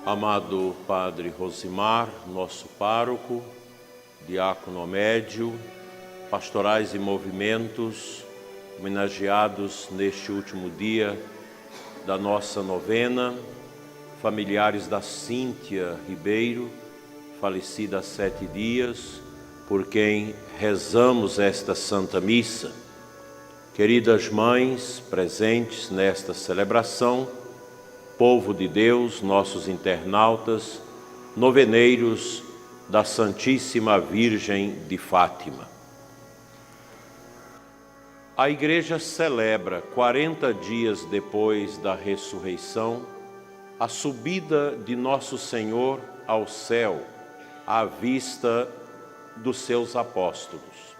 Amado Padre Rosimar, nosso pároco, diácono médio, pastorais e movimentos, homenageados neste último dia da nossa novena, familiares da Cíntia Ribeiro, falecida há 7 dias, por quem rezamos esta Santa Missa. Queridas mães presentes nesta celebração, povo de Deus, nossos internautas, noveneiros da Santíssima Virgem de Fátima. A Igreja celebra, 40 dias depois da ressurreição, a subida de Nosso Senhor ao céu, à vista dos seus apóstolos.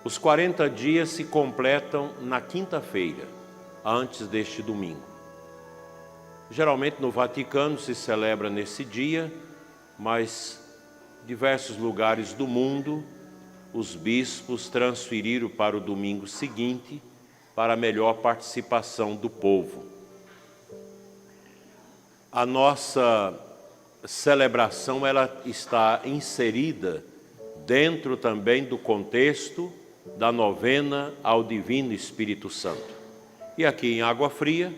Os 40 dias se completam na quinta-feira, antes deste domingo. Geralmente no Vaticano se celebra nesse dia, mas diversos lugares do mundo os bispos transferiram para o domingo seguinte para a melhor participação do povo. A nossa celebração ela está inserida dentro também do contexto da novena ao Divino Espírito Santo. E aqui em Água Fria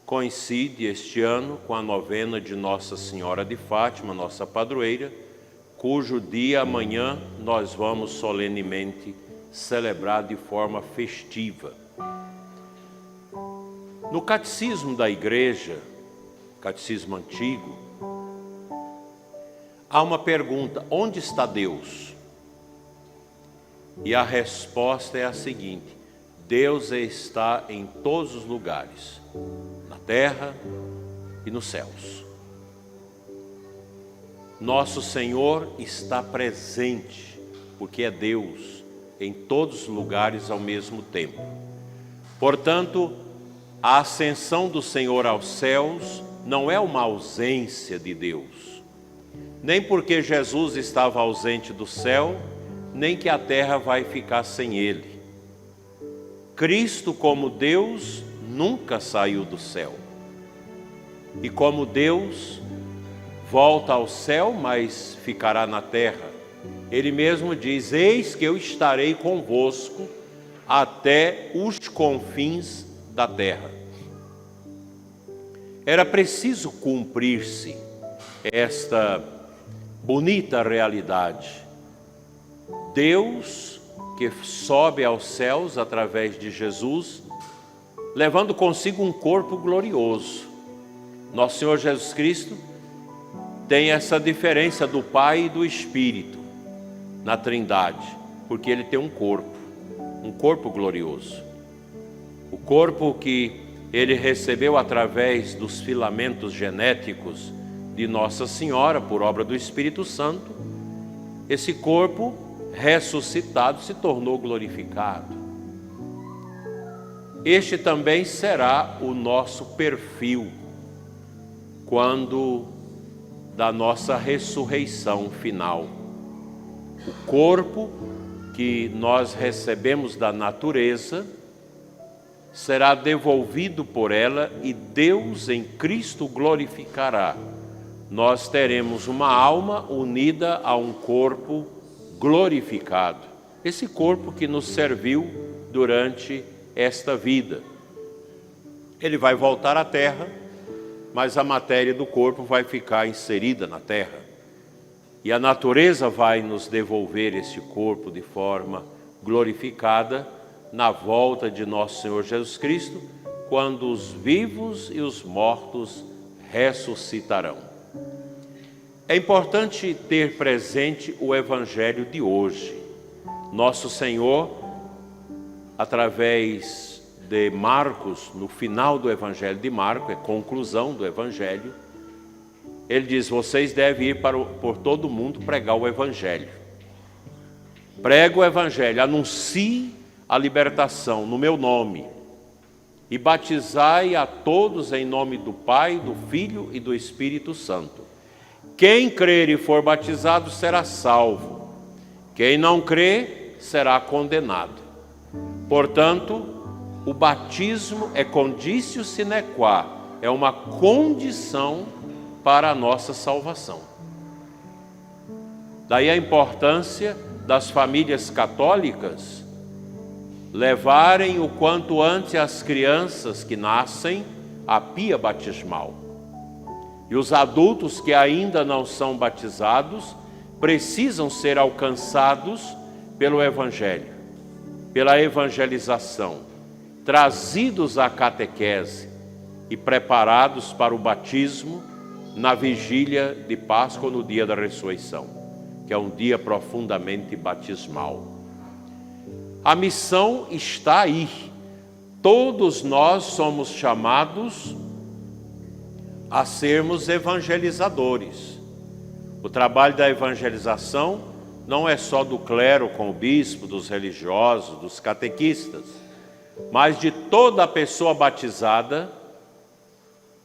coincide este ano com a novena de Nossa Senhora de Fátima, nossa padroeira, cujo dia amanhã nós vamos solenemente celebrar de forma festiva. No Catecismo da Igreja, Catecismo Antigo, há uma pergunta: onde está Deus? E a resposta é a seguinte: Deus está em todos os lugares, na terra e nos céus. Nosso Senhor está presente, porque é Deus, em todos os lugares ao mesmo tempo. Portanto, a ascensão do Senhor aos céus não é uma ausência de Deus, nem porque Jesus estava ausente do céu, nem que a terra vai ficar sem Ele. Cristo, como Deus, nunca saiu do céu. E como Deus, volta ao céu, mas ficará na terra. Ele mesmo diz: eis que eu estarei convosco até os confins da terra. Era preciso cumprir-se esta bonita realidade. Deus que sobe aos céus através de Jesus, levando consigo um corpo glorioso. Nosso Senhor Jesus Cristo tem essa diferença do Pai e do Espírito na Trindade, porque Ele tem um corpo glorioso. O corpo que Ele recebeu através dos filamentos genéticos de Nossa Senhora, por obra do Espírito Santo. Esse corpo ressuscitado se tornou glorificado. Este também será o nosso perfil quando da nossa ressurreição final. O corpo que nós recebemos da natureza será devolvido por ela e Deus em Cristo glorificará. Nós teremos uma alma unida a um corpo glorificado. Esse corpo que nos serviu durante esta vida. Ele vai voltar à terra, mas a matéria do corpo vai ficar inserida na terra. E a natureza vai nos devolver esse corpo de forma glorificada na volta de nosso Senhor Jesus Cristo, quando os vivos e os mortos ressuscitarão. É importante ter presente o Evangelho de hoje. Nosso Senhor, através de Marcos, no final do Evangelho de Marcos, é conclusão do Evangelho, Ele diz: vocês devem ir por todo mundo pregar o Evangelho. Prega o Evangelho, anuncie a libertação no meu nome e batizai a todos em nome do Pai, do Filho e do Espírito Santo. Quem crer e for batizado será salvo. Quem não crer será condenado. Portanto, o batismo é conditio sine qua, é uma condição para a nossa salvação. Daí a importância das famílias católicas levarem o quanto antes as crianças que nascem à pia batismal. E os adultos que ainda não são batizados precisam ser alcançados pelo Evangelho, pela evangelização, trazidos à catequese e preparados para o batismo na vigília de Páscoa, no dia da ressurreição, que é um dia profundamente batismal. A missão está aí. Todos nós somos chamados a sermos evangelizadores. O trabalho da evangelização não é só do clero com o bispo, dos religiosos, dos catequistas, mas de toda a pessoa batizada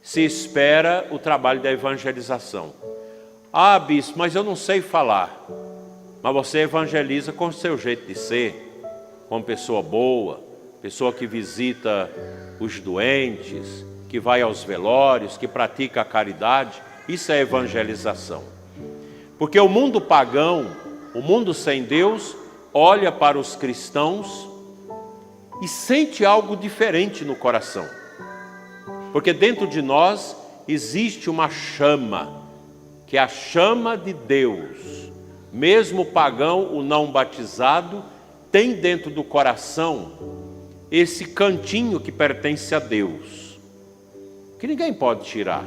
se espera o trabalho da evangelização. Ah, bispo, mas eu não sei falar. Mas você evangeliza com o seu jeito de ser, como pessoa boa, pessoa que visita os doentes, que vai aos velórios, que pratica a caridade. Isso é evangelização. Porque o mundo pagão, o mundo sem Deus, olha para os cristãos e sente algo diferente no coração. Porque dentro de nós existe uma chama, que é a chama de Deus. Mesmo o pagão, o não batizado, tem dentro do coração esse cantinho que pertence a Deus, que ninguém pode tirar.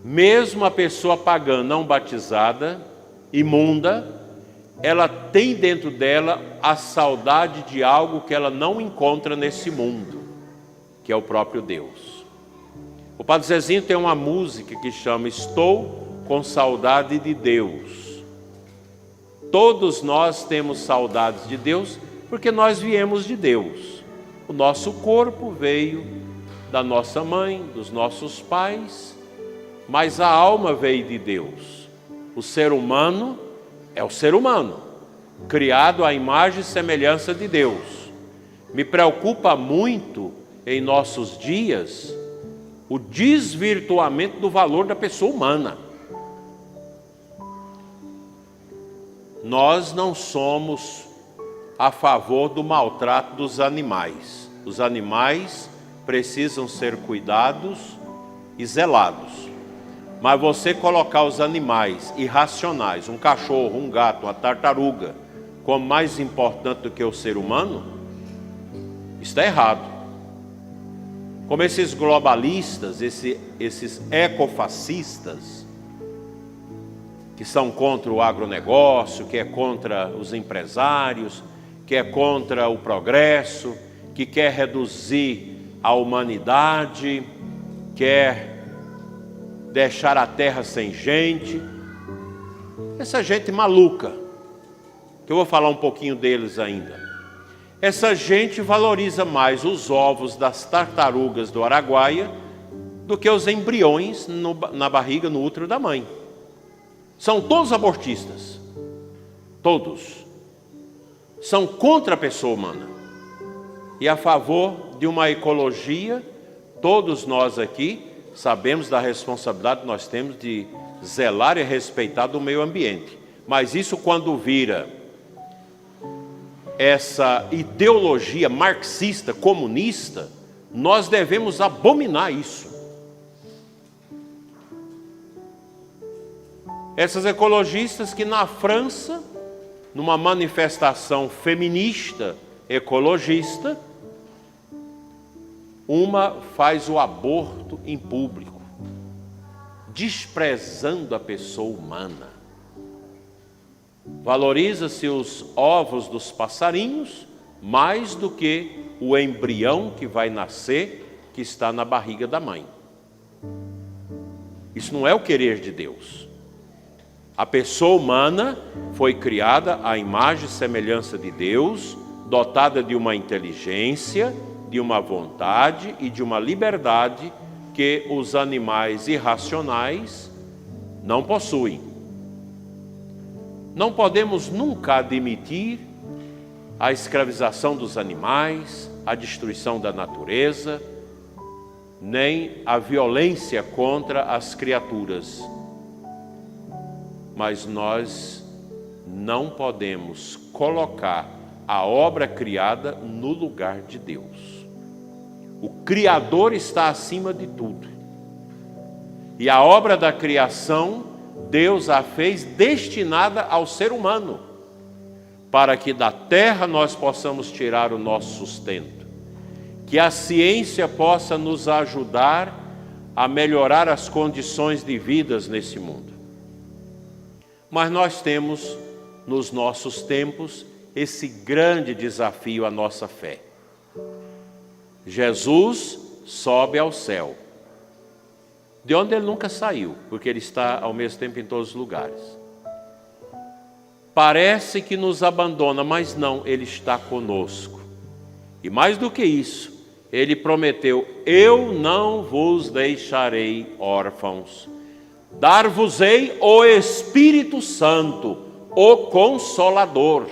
Mesmo a pessoa pagã não batizada, imunda, ela tem dentro dela a saudade de algo que ela não encontra nesse mundo, que é o próprio Deus. O Padre Zezinho tem uma música que chama Estou com Saudade de Deus. Todos nós temos saudades de Deus porque nós viemos de Deus. O nosso corpo veio da nossa mãe, dos nossos pais, mas a alma veio de Deus. O ser humano é o ser humano, criado à imagem e semelhança de Deus. Me preocupa muito em nossos dias o desvirtuamento do valor da pessoa humana. Nós não somos a favor do maltrato dos animais. Os animais precisam ser cuidados e zelados. Mas você colocar os animais irracionais, um cachorro, um gato, uma tartaruga, como mais importante do que o ser humano, está errado. Como esses globalistas, esses ecofascistas, que são contra o agronegócio, que é contra os empresários, que é contra o progresso, que quer reduzir a humanidade, quer deixar a terra sem gente. Essa gente maluca, que eu vou falar um pouquinho deles ainda. Essa gente valoriza mais os ovos das tartarugas do Araguaia do que os embriões na barriga, no útero da mãe. São todos abortistas. Todos. São contra a pessoa humana. E a favor de uma ecologia. Todos nós aqui sabemos da responsabilidade que nós temos de zelar e respeitar do meio ambiente. Mas isso, quando vira essa ideologia marxista, comunista, nós devemos abominar isso. Essas ecologistas que na França, numa manifestação feminista ecologista, uma faz o aborto em público, desprezando a pessoa humana. Valoriza-se os ovos dos passarinhos mais do que o embrião que vai nascer, que está na barriga da mãe. Isso não é o querer de Deus. A pessoa humana foi criada à imagem e semelhança de Deus, dotada de uma inteligência, de uma vontade e de uma liberdade que os animais irracionais não possuem. Não podemos nunca admitir a escravização dos animais, a destruição da natureza, nem a violência contra as criaturas. Mas nós não podemos colocar a obra criada no lugar de Deus. O Criador está acima de tudo. E a obra da criação, Deus a fez destinada ao ser humano, para que da terra nós possamos tirar o nosso sustento. Que a ciência possa nos ajudar a melhorar as condições de vida nesse mundo. Mas nós temos, nos nossos tempos, esse grande desafio à nossa fé. Jesus sobe ao céu, de onde ele nunca saiu, porque ele está ao mesmo tempo em todos os lugares. Parece que nos abandona, mas não, ele está conosco. E mais do que isso, ele prometeu: eu não vos deixarei órfãos, dar-vos-ei o Espírito Santo, o Consolador,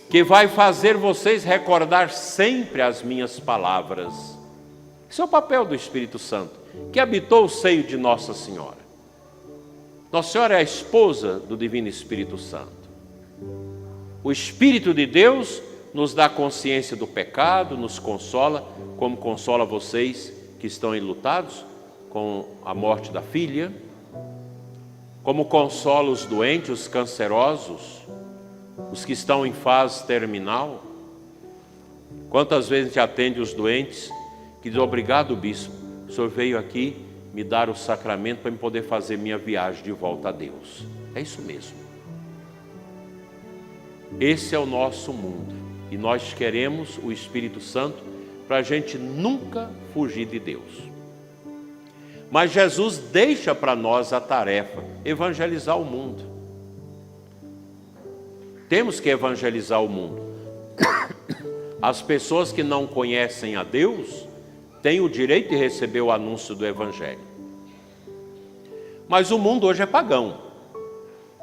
que vai fazer vocês recordar sempre as minhas palavras. Esse é o papel do Espírito Santo, que habitou o seio de Nossa Senhora. Nossa Senhora é a esposa do Divino Espírito Santo. O Espírito de Deus nos dá consciência do pecado, nos consola, como consola vocês que estão enlutados com a morte da filha, como consola os doentes, os cancerosos, os que estão em fase terminal. Quantas vezes a gente atende os doentes que diz: obrigado, bispo, o senhor veio aqui me dar o sacramento para eu poder fazer minha viagem de volta a Deus. É isso mesmo. Esse é o nosso mundo e nós queremos o Espírito Santo para a gente nunca fugir de Deus. Mas Jesus deixa para nós a tarefa: evangelizar o mundo. Temos que evangelizar o mundo. As pessoas que não conhecem a Deus têm o direito de receber o anúncio do Evangelho. Mas o mundo hoje é pagão.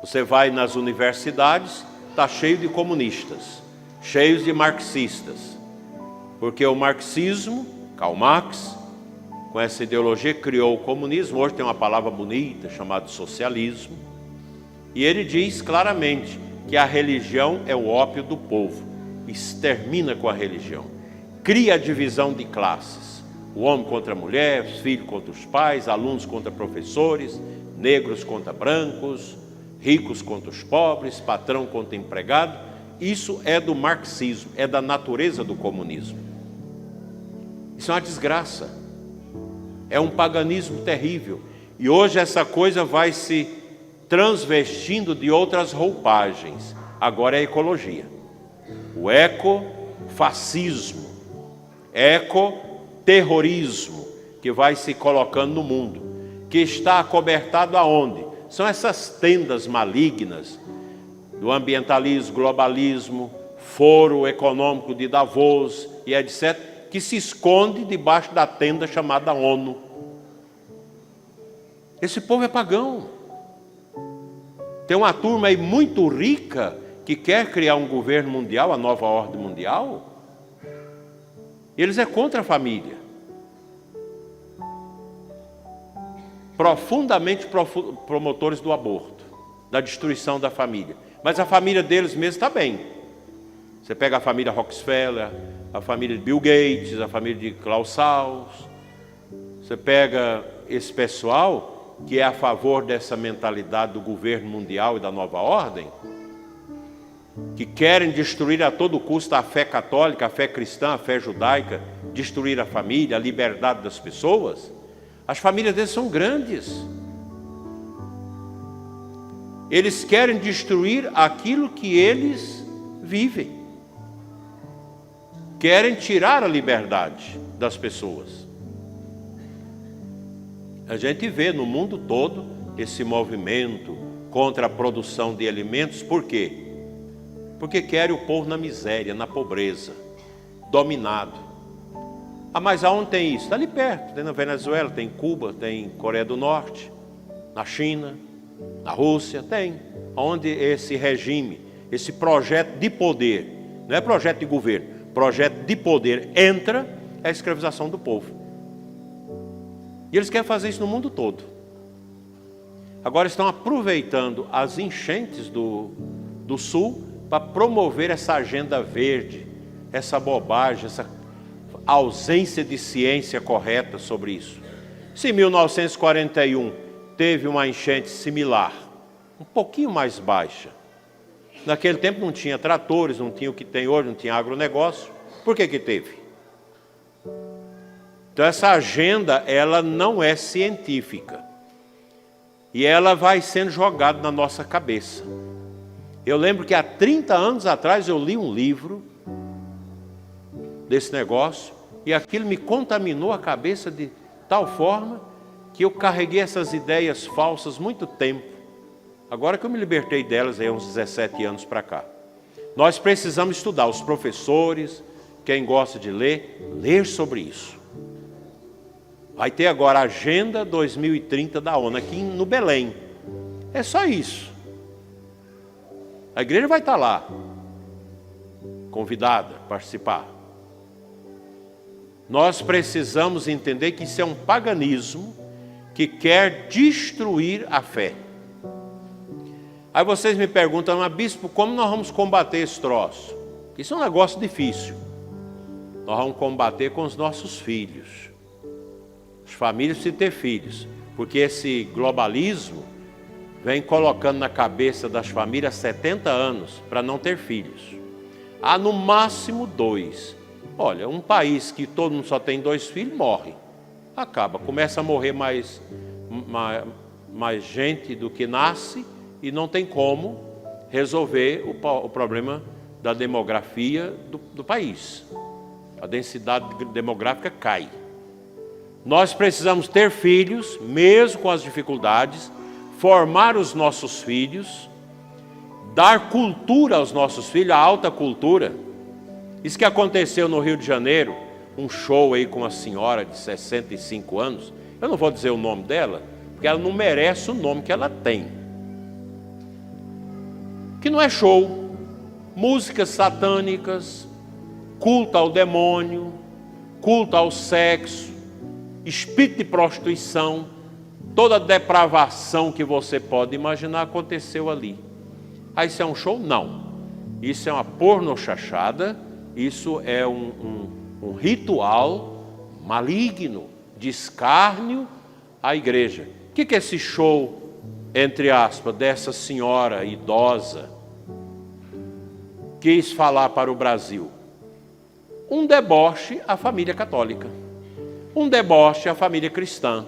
Você vai nas universidades, está cheio de comunistas, cheios de marxistas. Porque o marxismo, Karl Marx, com essa ideologia, criou o comunismo. Hoje tem uma palavra bonita chamada socialismo. E ele diz claramente que a religião é o ópio do povo. Extermina com a religião. Cria a divisão de classes. O homem contra a mulher, os filhos contra os pais, alunos contra professores, negros contra brancos, ricos contra os pobres, patrão contra empregado. Isso é do marxismo, é da natureza do comunismo. Isso é uma desgraça. É um paganismo terrível. E hoje essa coisa vai se transvestindo de outras roupagens. Agora é a ecologia. O ecofascismo, ecoterrorismo, que vai se colocando no mundo, que está acobertado aonde? São essas tendas malignas do ambientalismo, globalismo, foro econômico de Davos e etc., que se esconde debaixo da tenda chamada ONU. Esse povo é pagão. Tem uma turma aí muito rica que quer criar um governo mundial, a nova ordem mundial. Eles é contra a família. Profundamente promotores do aborto, da destruição da família. Mas a família deles mesmo está bem. Você pega a família Rockefeller, a família de Bill Gates, a família de Klaus Schwab. Você pega esse pessoal que é a favor dessa mentalidade do governo mundial e da nova ordem, que querem destruir a todo custo a fé católica, a fé cristã, a fé judaica, destruir a família, a liberdade das pessoas. As famílias deles são grandes. Eles querem destruir aquilo que eles vivem. Querem tirar a liberdade das pessoas. A gente vê no mundo todo esse movimento contra a produção de alimentos. Por quê? Porque querem o povo na miséria, na pobreza, dominado. Ah, mas aonde tem isso? Está ali perto, tem na Venezuela, tem em Cuba, tem em Coreia do Norte, na China, na Rússia, tem. Onde esse regime, esse projeto de poder, não é projeto de governo, projeto de poder entra, é a escravização do povo. E eles querem fazer isso no mundo todo. Agora estão aproveitando as enchentes do Sul para promover essa agenda verde, essa bobagem, essa ausência de ciência correta sobre isso. Se em 1941 teve uma enchente similar, um pouquinho mais baixa, naquele tempo não tinha tratores, não tinha o que tem hoje, não tinha agronegócio, por que teve? Então essa agenda, ela não é científica, e ela vai sendo jogada na nossa cabeça. Eu lembro que há 30 anos atrás eu li um livro desse negócio, e aquilo me contaminou a cabeça de tal forma que eu carreguei essas ideias falsas muito tempo. Agora que eu me libertei delas, aí uns 17 anos para cá. Nós precisamos estudar, os professores, quem gosta de ler sobre isso. Vai ter agora a Agenda 2030 da ONU aqui no Belém. É só isso. A igreja vai estar lá, convidada a participar. Nós precisamos entender que isso é um paganismo que quer destruir a fé. Aí vocês me perguntam, mas bispo, como nós vamos combater esse troço? Isso é um negócio difícil. Nós vamos combater com os nossos filhos. As famílias precisam ter filhos, porque esse globalismo vem colocando na cabeça das famílias 70 anos para não ter filhos. Há no máximo 2. Olha, um país que todo mundo só tem 2 filhos, morre. Acaba, começa a morrer mais gente do que nasce e não tem como resolver o problema da demografia do país. A densidade demográfica cai. Nós precisamos ter filhos, mesmo com as dificuldades, formar os nossos filhos, dar cultura aos nossos filhos, a alta cultura. Isso que aconteceu no Rio de Janeiro, um show aí com uma senhora de 65 anos, eu não vou dizer o nome dela, porque ela não merece o nome que ela tem. Que não é show, músicas satânicas, culto ao demônio, culto ao sexo, espírito de prostituição, toda a depravação que você pode imaginar aconteceu ali. Aí isso é um show? Não. Isso é uma pornochachada, isso é um ritual maligno, de escárnio à igreja. O que é esse show, entre aspas, dessa senhora idosa quis falar para o Brasil? Um deboche à família católica, um deboche à família cristã,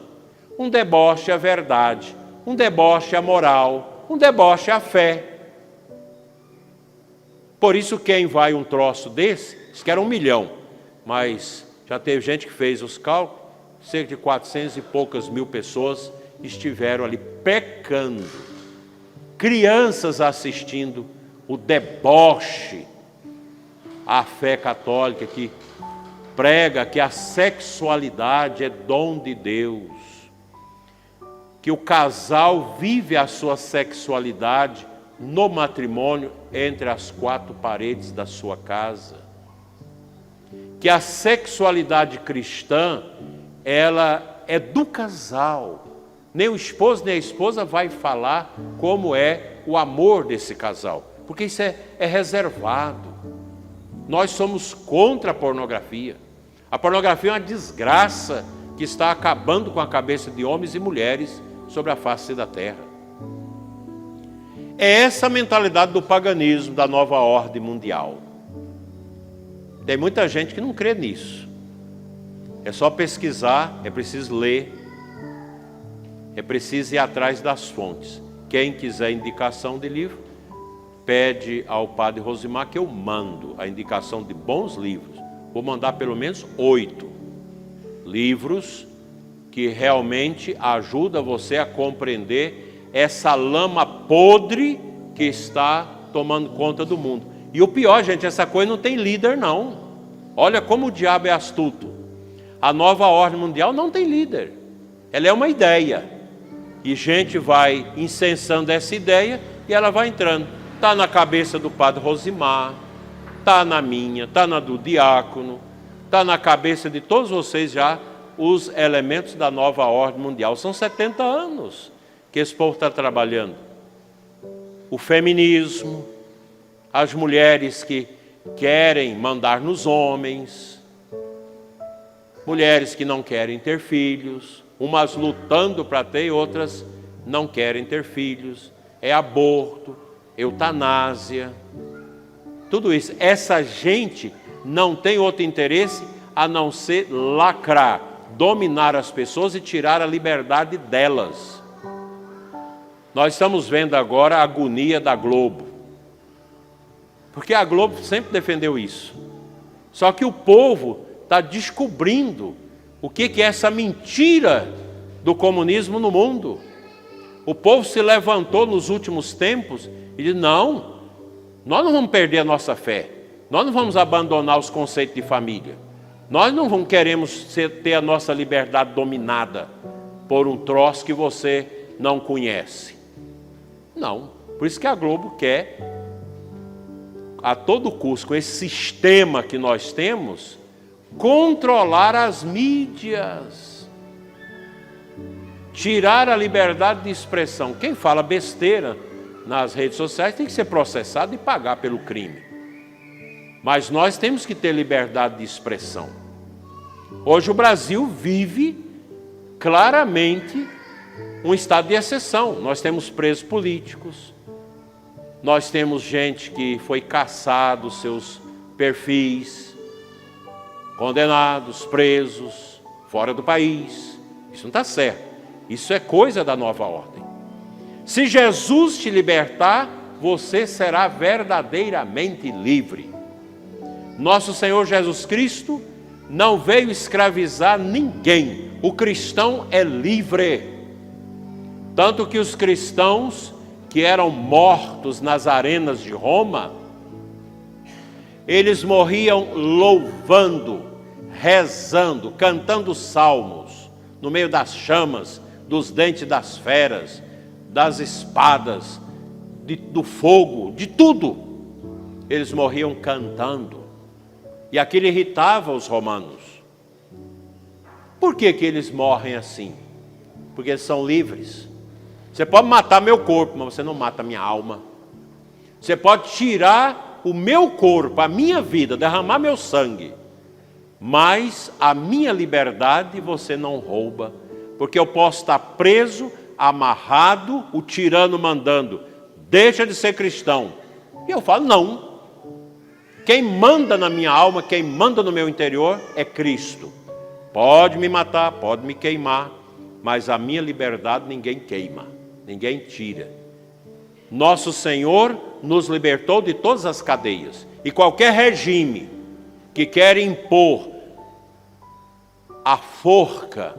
um deboche à verdade, um deboche à moral, um deboche à fé. Por isso quem vai um troço desse, diz que era 1 milhão, mas já teve gente que fez os cálculos, cerca de 400 e poucas mil pessoas estiveram ali pecando, crianças assistindo o deboche à fé católica que prega que a sexualidade é dom de Deus, que o casal vive a sua sexualidade no matrimônio entre as 4 paredes da sua casa, que a sexualidade cristã, ela é do casal, nem o esposo nem a esposa vai falar como é o amor desse casal, porque isso é reservado. Nós somos contra a pornografia. A pornografia é uma desgraça que está acabando com a cabeça de homens e mulheres sobre a face da terra. É essa a mentalidade do paganismo, da nova ordem mundial. Tem muita gente que não crê nisso. É só pesquisar, é preciso ler, é preciso ir atrás das fontes. Quem quiser indicação de livro, pede ao padre Rosimar que eu mando a indicação de bons livros. Vou mandar pelo menos 8 livros que realmente ajudam você a compreender essa lama podre que está tomando conta do mundo. E o pior, gente, essa coisa não tem líder não. Olha como o diabo é astuto. A nova ordem mundial não tem líder. Ela é uma ideia. E gente vai incensando essa ideia e ela vai entrando. Está na cabeça do padre Rosimar, está na minha, está na do diácono, está na cabeça de todos vocês já os elementos da nova ordem mundial. São 70 anos que esse povo está trabalhando. O feminismo, as mulheres que querem mandar nos homens, mulheres que não querem ter filhos, umas lutando para ter e outras não querem ter filhos, é aborto, eutanásia, tudo isso. Essa gente não tem outro interesse a não ser lacrar, dominar as pessoas e tirar a liberdade delas. Nós estamos vendo agora a agonia da Globo, porque a Globo sempre defendeu isso. Só que o povo está descobrindo o que é essa mentira do comunismo no mundo. O povo se levantou nos últimos tempos e disse: não, nós não vamos perder a nossa fé, nós não vamos abandonar os conceitos de família, nós não queremos ter a nossa liberdade dominada por um troço que você não conhece. Não, por isso que a Globo quer, a todo custo, com esse sistema que nós temos, controlar as mídias, tirar a liberdade de expressão. Quem fala besteira nas redes sociais tem que ser processado e pagar pelo crime. Mas nós temos que ter liberdade de expressão. Hoje o Brasil vive claramente um estado de exceção. Nós temos presos políticos, nós temos gente que foi cassado seus perfis, condenados, presos, fora do país. Isso não está certo. Isso é coisa da nova ordem. Se Jesus te libertar, você será verdadeiramente livre. Nosso Senhor Jesus Cristo não veio escravizar ninguém. O cristão é livre. Tanto que os cristãos que eram mortos nas arenas de Roma, eles morriam louvando, rezando, cantando salmos, no meio das chamas, dos dentes das feras, das espadas, do fogo, de tudo. Eles morriam cantando. E aquilo irritava os romanos. Por que eles morrem assim? Porque eles são livres. Você pode matar meu corpo, mas você não mata a minha alma. Você pode tirar o meu corpo, a minha vida, derramar meu sangue, mas a minha liberdade você não rouba, porque eu posso estar preso, amarrado, o tirano mandando: deixa de ser cristão. E eu falo: não. Quem manda na minha alma, quem manda no meu interior é Cristo. Pode me matar, pode me queimar, mas a minha liberdade ninguém queima, ninguém tira. Nosso Senhor nos libertou de todas as cadeias. E qualquer regime que quer impor a forca,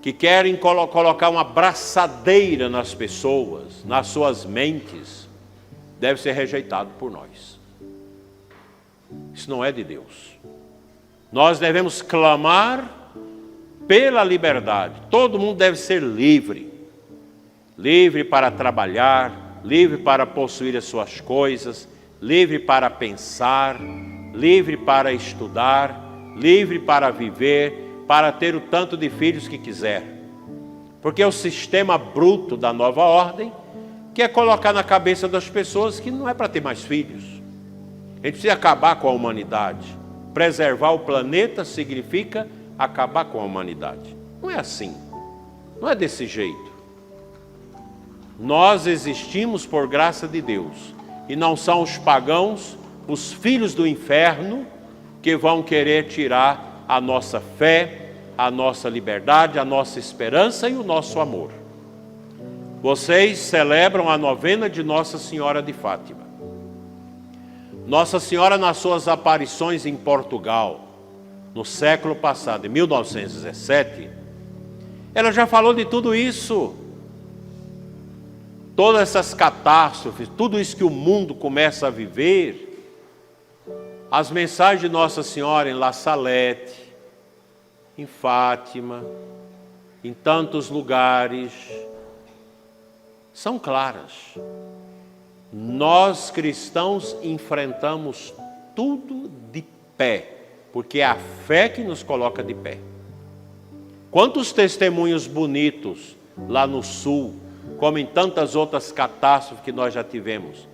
que querem colocar uma braçadeira nas pessoas, nas suas mentes, deve ser rejeitado por nós. Isso não é de Deus. Nós devemos clamar pela liberdade. Todo mundo deve ser livre. Livre para trabalhar, livre para possuir as suas coisas, livre para pensar, livre para estudar, livre para viver, para ter o tanto de filhos que quiser. Porque o sistema bruto da nova ordem quer colocar na cabeça das pessoas que não é para ter mais filhos. A gente precisa acabar com a humanidade. Preservar o planeta significa acabar com a humanidade. Não é assim. Não é desse jeito. Nós existimos por graça de Deus. E não são os pagãos, os filhos do inferno, que vão querer tirar a nossa fé, a nossa liberdade, a nossa esperança e o nosso amor. Vocês celebram a novena de Nossa Senhora de Fátima. Nossa Senhora, nas suas aparições em Portugal, no século passado, em 1917, ela já falou de tudo isso. Todas essas catástrofes, tudo isso que o mundo começa a viver, as mensagens de Nossa Senhora em La Salette, em Fátima, em tantos lugares, são claras. Nós cristãos enfrentamos tudo de pé, porque é a fé que nos coloca de pé. Quantos testemunhos bonitos lá no sul, como em tantas outras catástrofes que nós já tivemos,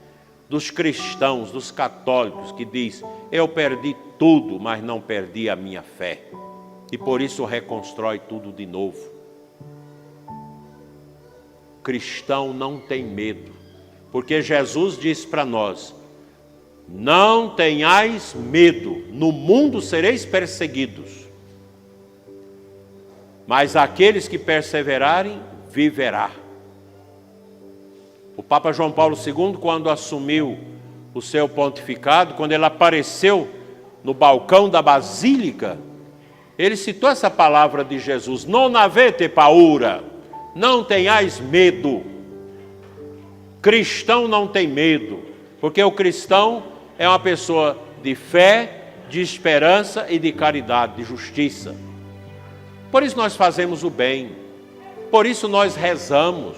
dos cristãos, dos católicos, que diz: eu perdi tudo, mas não perdi a minha fé, e por isso reconstrói tudo de novo. O cristão não tem medo, porque Jesus disse para nós: não tenhais medo, no mundo sereis perseguidos, mas aqueles que perseverarem, viverá. O Papa João Paulo II, quando assumiu o seu pontificado, quando ele apareceu no balcão da Basílica, ele citou essa palavra de Jesus: non avete paura, não tenhais medo. Cristão não tem medo, porque o cristão é uma pessoa de fé, de esperança e de caridade, de justiça. Por isso nós fazemos o bem, por isso nós rezamos.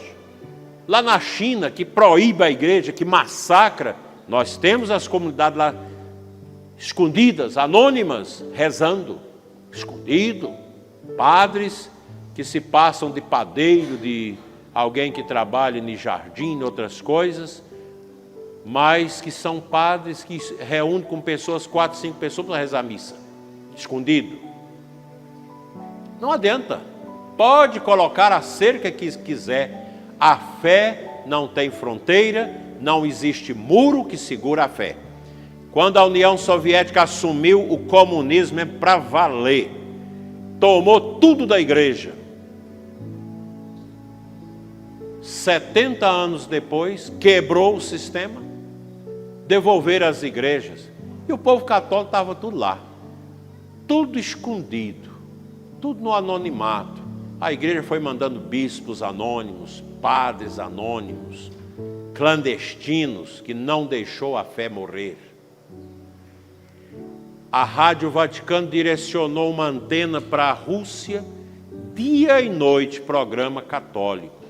Lá na China, que proíbe a igreja, que massacra, nós temos as comunidades lá escondidas, anônimas, rezando, escondido. Padres que se passam de padeiro, de alguém que trabalha em jardim, em outras coisas, mas que são padres que reúnem com pessoas, 4, 5 pessoas para rezar a missa, escondido. Não adianta, pode colocar a cerca que quiser, a fé não tem fronteira, não existe muro que segura a fé. Quando a União Soviética assumiu o comunismo, é para valer, tomou tudo da igreja. 70 anos depois, quebrou o sistema, devolveram as igrejas, e o povo católico estava tudo lá, tudo escondido, tudo no anonimato. A igreja foi mandando bispos anônimos, padres anônimos, clandestinos, que não deixou a fé morrer. A Rádio Vaticano direcionou uma antena para a Rússia, dia e noite, programa católico,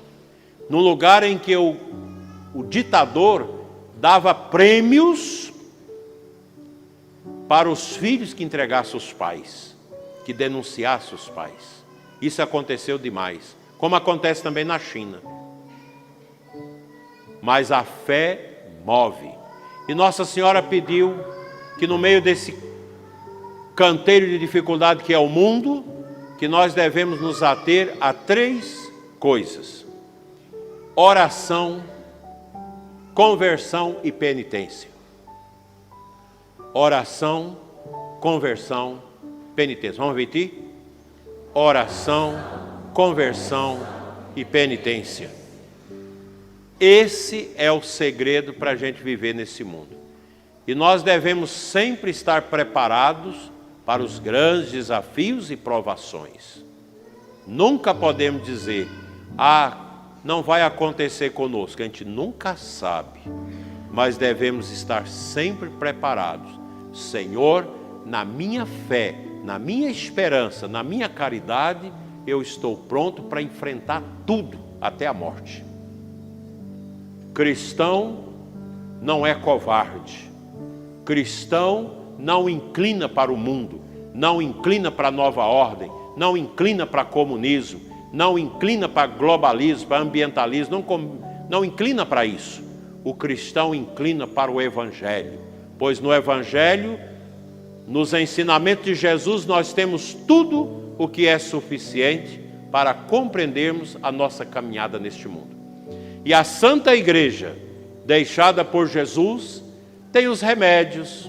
num lugar em que o ditador dava prêmios para os filhos que entregassem os pais, que denunciassem os pais. Isso aconteceu demais, como acontece também na China. Mas a fé move. E Nossa Senhora pediu que no meio desse canteiro de dificuldade que é o mundo, que nós devemos nos ater a 3 coisas: oração, conversão e penitência. Oração, conversão, penitência. Vamos repetir? Oração, conversão e penitência. Esse é o segredo para a gente viver nesse mundo. E nós devemos sempre estar preparados para os grandes desafios e provações. Nunca podemos dizer: não vai acontecer conosco. A gente nunca sabe, mas devemos estar sempre preparados. Senhor, na minha fé, na minha esperança, na minha caridade, eu estou pronto para enfrentar tudo, até a morte. Cristão não é covarde. Cristão não inclina para o mundo, não inclina para a nova ordem, não inclina para comunismo, não inclina para globalismo, para ambientalismo, não inclina para isso. O cristão inclina para o Evangelho, pois no Evangelho, nos ensinamentos de Jesus, nós temos tudo o que é suficiente para compreendermos a nossa caminhada neste mundo. E a Santa Igreja, deixada por Jesus, tem os remédios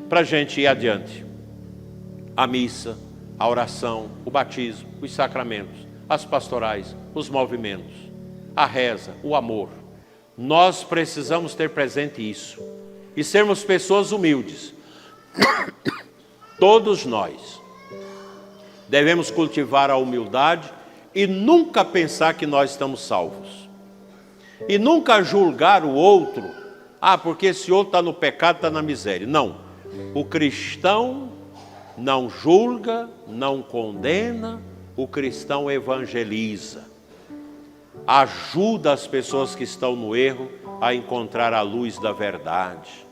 para a gente ir adiante. A missa, a oração, o batismo, os sacramentos, as pastorais, os movimentos, a reza, o amor. Nós precisamos ter presente isso e sermos pessoas humildes. Todos nós devemos cultivar a humildade e nunca pensar que nós estamos salvos. E nunca julgar o outro, porque esse outro está no pecado, está na miséria. Não, o cristão não julga, não condena, o cristão evangeliza. Ajuda as pessoas que estão no erro a encontrar a luz da verdade.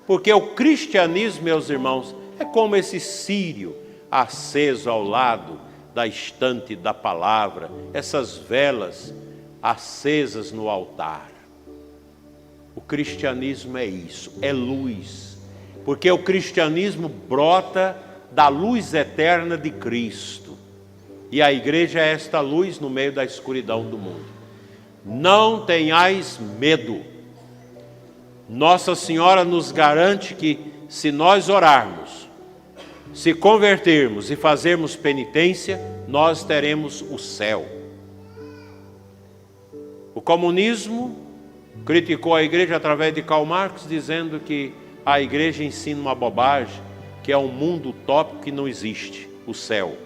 Porque o cristianismo, meus irmãos, É como esse círio aceso ao lado da estante da palavra, essas velas acesas no altar. O cristianismo é isso, é luz, porque o cristianismo brota da luz eterna de Cristo, e a igreja é esta luz no meio da escuridão do mundo. Não tenhais medo. Nossa Senhora nos garante que se nós orarmos, se convertermos e fazermos penitência, nós teremos o céu. O comunismo criticou a igreja através de Karl Marx, dizendo que a igreja ensina uma bobagem, que é um mundo utópico que não existe, o céu.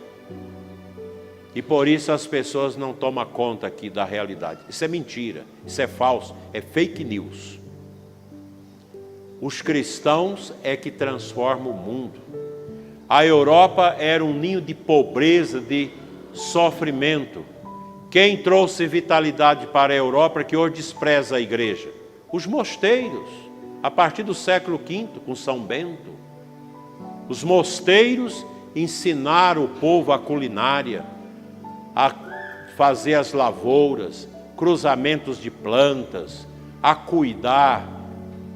E por isso as pessoas não tomam conta aqui da realidade. Isso é mentira, isso é falso, é fake news. Os cristãos é que transformam o mundo. A Europa era um ninho de pobreza, de sofrimento. Quem trouxe vitalidade para a Europa que hoje despreza a igreja? Os mosteiros, a partir do século V, com São Bento. Os mosteiros ensinaram o povo a culinária, a fazer as lavouras, cruzamentos de plantas, a cuidar.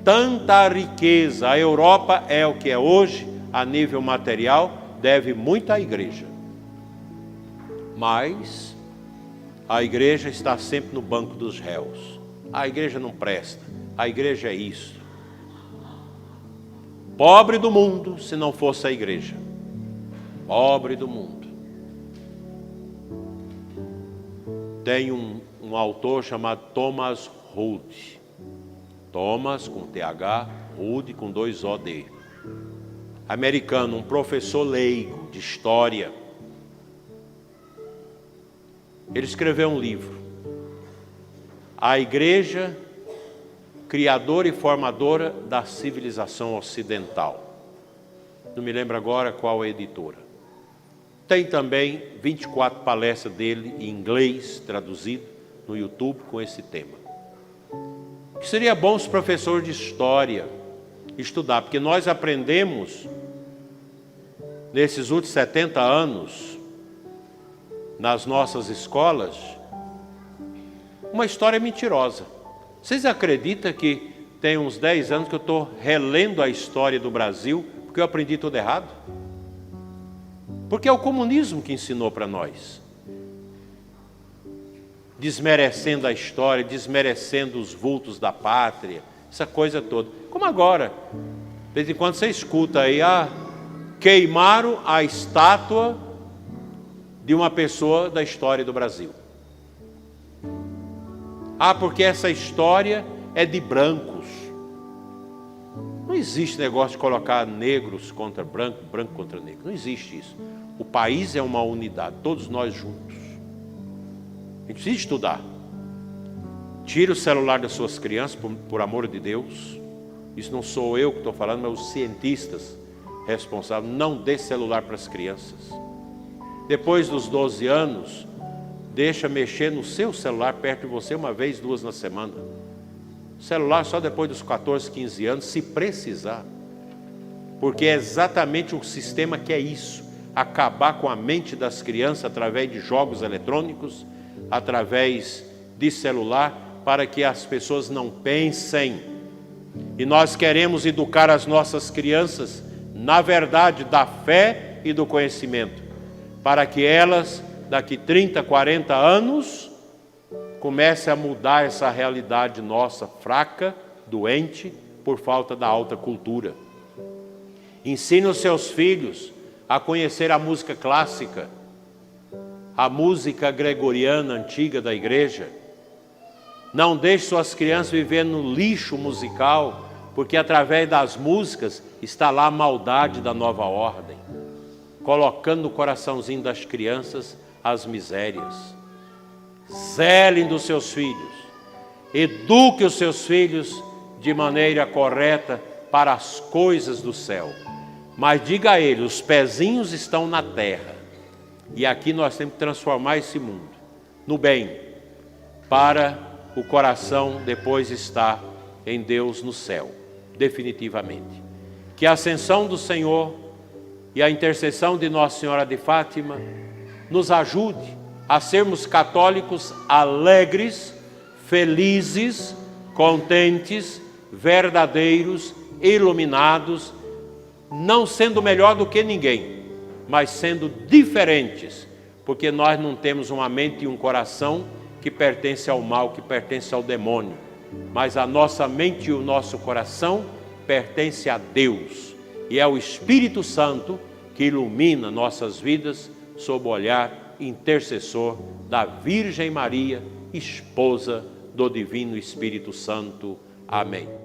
Tanta riqueza. A Europa é o que é hoje, a nível material, deve muito à igreja. Mas a igreja está sempre no banco dos réus. A igreja não presta, a igreja é isso. Pobre do mundo, se não fosse a igreja. Pobre do mundo. Tem um autor chamado Thomas Hood. Thomas com TH, Hood com 2 OD. Americano, um professor leigo de história. Ele escreveu um livro. A Igreja Criadora e Formadora da Civilização Ocidental. Não me lembro agora qual a editora. Tem também 24 palestras dele em inglês, traduzido no YouTube com esse tema. Que seria bom os professores de história estudar, porque nós aprendemos nesses últimos 70 anos nas nossas escolas uma história mentirosa. Vocês acreditam que tem uns 10 anos que eu estou relendo a história do Brasil porque eu aprendi tudo errado? Porque é o comunismo que ensinou para nós. Desmerecendo a história, desmerecendo os vultos da pátria, essa coisa toda. Como agora, de vez em quando você escuta aí, queimaram a estátua de uma pessoa da história do Brasil. Porque essa história é de brancos. Não existe negócio de colocar negros contra branco, branco contra negro. Não existe isso. O país é uma unidade, todos nós juntos. A gente precisa estudar. Tire o celular das suas crianças, por amor de Deus. Isso não sou eu que estou falando, mas os cientistas responsáveis. Não dê celular para as crianças. Depois dos 12 anos, deixa mexer no seu celular perto de você 1 vez, 2 na semana. Celular só depois dos 14, 15 anos, se precisar. Porque é exatamente o sistema que é isso. Acabar com a mente das crianças através de jogos eletrônicos, através de celular, para que as pessoas não pensem. E nós queremos educar as nossas crianças na verdade da fé e do conhecimento, para que elas, daqui 30, 40 anos, comecem a mudar essa realidade nossa fraca, doente, por falta da alta cultura. Ensine os seus filhos a conhecer a música clássica, a música gregoriana antiga da igreja. Não deixe suas crianças viver no lixo musical, porque através das músicas está lá a maldade da nova ordem, colocando no coraçãozinho das crianças as misérias. Zelem dos seus filhos, eduque os seus filhos de maneira correta para as coisas do céu. Mas diga a ele, os pezinhos estão na terra. E aqui nós temos que transformar esse mundo no bem, para o coração depois estar em Deus no céu, definitivamente. Que a ascensão do Senhor e a intercessão de Nossa Senhora de Fátima nos ajude a sermos católicos alegres, felizes, contentes, verdadeiros, iluminados, não sendo melhor do que ninguém, mas sendo diferentes, porque nós não temos uma mente e um coração que pertence ao mal, que pertence ao demônio, mas a nossa mente e o nosso coração pertence a Deus, e é o Espírito Santo que ilumina nossas vidas sob o olhar intercessor da Virgem Maria, esposa do Divino Espírito Santo. Amém.